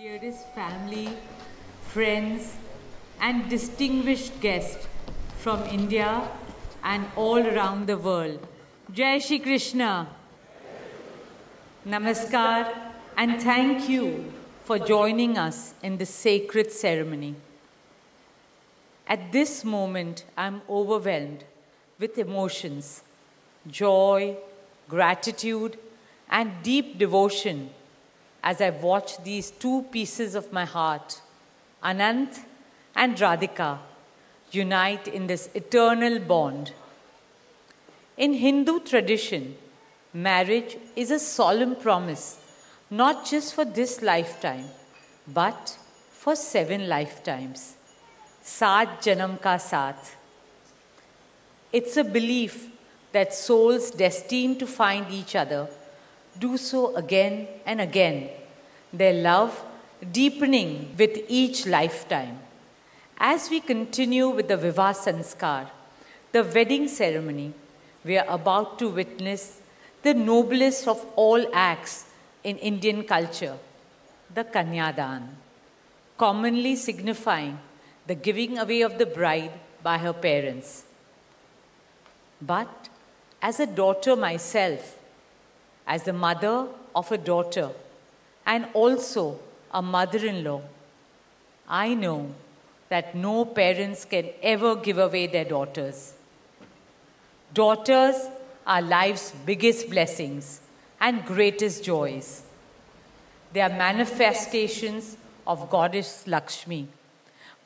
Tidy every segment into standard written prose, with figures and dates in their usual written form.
Dearest family, friends, and distinguished guests from India and all around the world. Jai Shri Krishna. Namaskar, and thank you for joining us in this sacred ceremony. At this moment, I'm overwhelmed with emotions, joy, gratitude, and deep devotion as I watch these two pieces of my heart, Anant and Radhika, unite in this eternal bond. In Hindu tradition, marriage is a solemn promise, not just for this lifetime, but for 7 lifetimes. Saat Janam Ka Saath. It's a belief that souls destined to find each other do so again and again, their love deepening with each lifetime. As we continue with the Vivah Sanskar, the wedding ceremony, we are about to witness the noblest of all acts in Indian culture, the Kanyadan, commonly signifying the giving away of the bride by her parents. But as a daughter myself, as the mother of a daughter and also a mother-in-law, I know that no parents can ever give away their daughters. Daughters are life's biggest blessings and greatest joys. They are manifestations of Goddess Lakshmi,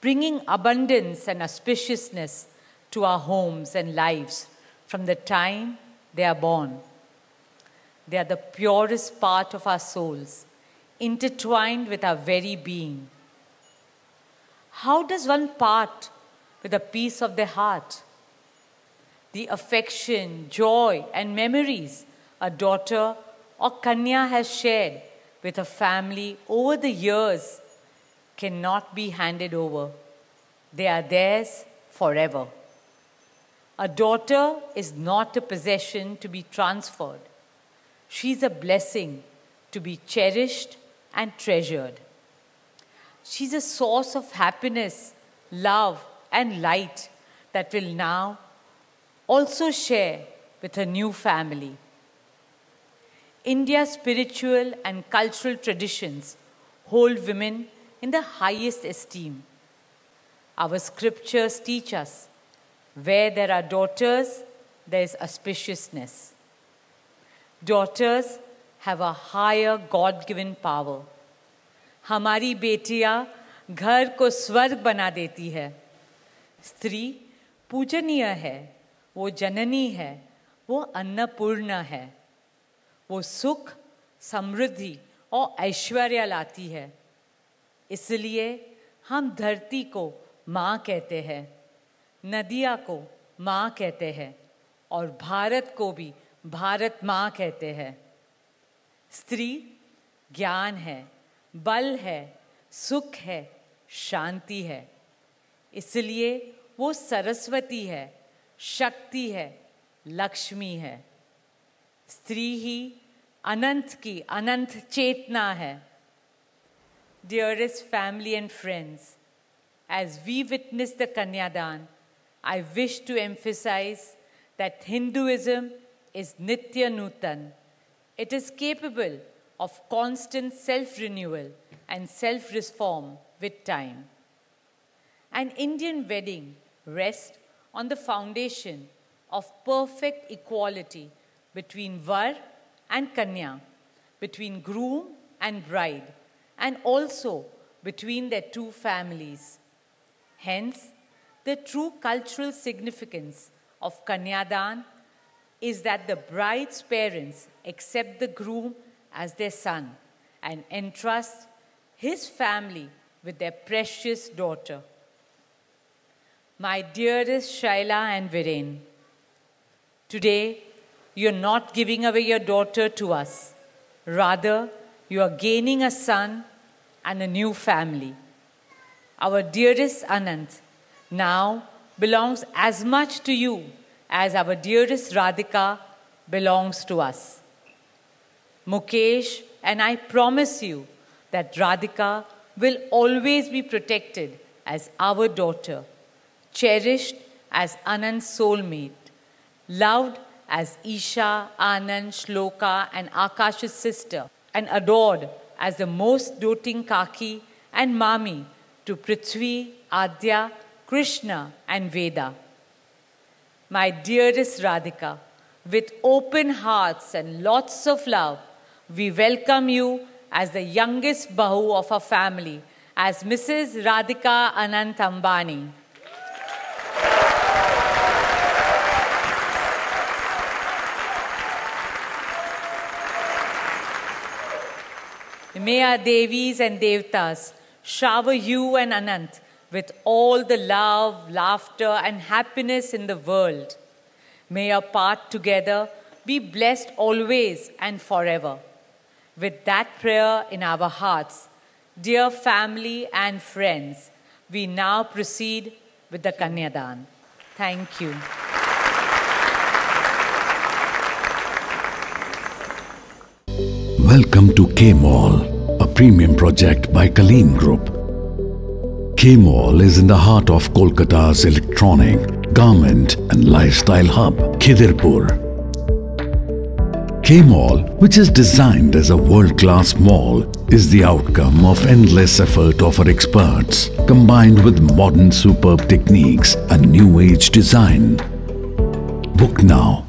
bringing abundance and auspiciousness to our homes and lives from the time they are born. They are the purest part of our souls, intertwined with our very being. How does one part with a piece of the heart? The affection, joy, and memories a daughter or Kanya has shared with her family over the years cannot be handed over. They are theirs forever. A daughter is not a possession to be transferred. She is a blessing to be cherished and treasured. She is a source of happiness, love, and light that will now also share with her new family. India's spiritual and cultural traditions hold women in the highest esteem. Our scriptures teach us, where there are daughters, there is auspiciousness. Daughters have a higher God-given power. हमारी बेटियां घर को स्वर्ग बना देती है. स्त्री पूजनीय है, वो जननी है, वो अन्नपूर्णा है. वो सुख, समृद्धि और ऐश्वर्य लाती है. इसलिए हम धरती को माँ कहते हैं, नदियाँ को माँ कहते हैं और भारत को भी भारत माँ कहते हैं. स्त्री ज्ञान है, बल है, सुख है, शांति है. इसलिए वो सरस्वती है, शक्ति है, लक्ष्मी है. स्त्री ही अनंत की अनंत चेतना है. Dearest family and friends, as we witness the Kanyadan, I wish to emphasize that Hinduism is Nitya Nutan. It is capable of constant self-renewal and self-reform with time. An Indian wedding rests on the foundation of perfect equality between Var and Kanya, between groom and bride, and also between their two families. Hence, the true cultural significance of Kanyadan is that the bride's parents accept the groom as their son and entrust his family with their precious daughter. My dearest Shaila and Viren, today you are not giving away your daughter to us. Rather, you are gaining a son and a new family. Our dearest Anant now belongs as much to you as our dearest Radhika belongs to us. Mukesh and I promise you that Radhika will always be protected as our daughter, cherished as Anand's soulmate, loved as Isha, Anand, Shloka and Akash's sister, and adored as the most doting Kaki and Mami to Prithvi, Adya, Krishna and Veda. My dearest Radhika, with open hearts and lots of love, we welcome you as the youngest Bahu of our family, as Mrs. Radhika Anant Ambani. May our Devis and Devtas shower you and Anant with all the love, laughter and happiness in the world. May your path together be blessed always and forever. With that prayer in our hearts, dear family and friends, we now proceed with the Kanyadan. Thank you. Welcome to K-Mall, a premium project by Kaleen Group. K-Mall is in the heart of Kolkata's electronic, garment and lifestyle hub, Khidirpur. K-Mall, which is designed as a world-class mall, is the outcome of endless effort of our experts, combined with modern superb techniques and new-age design. Book now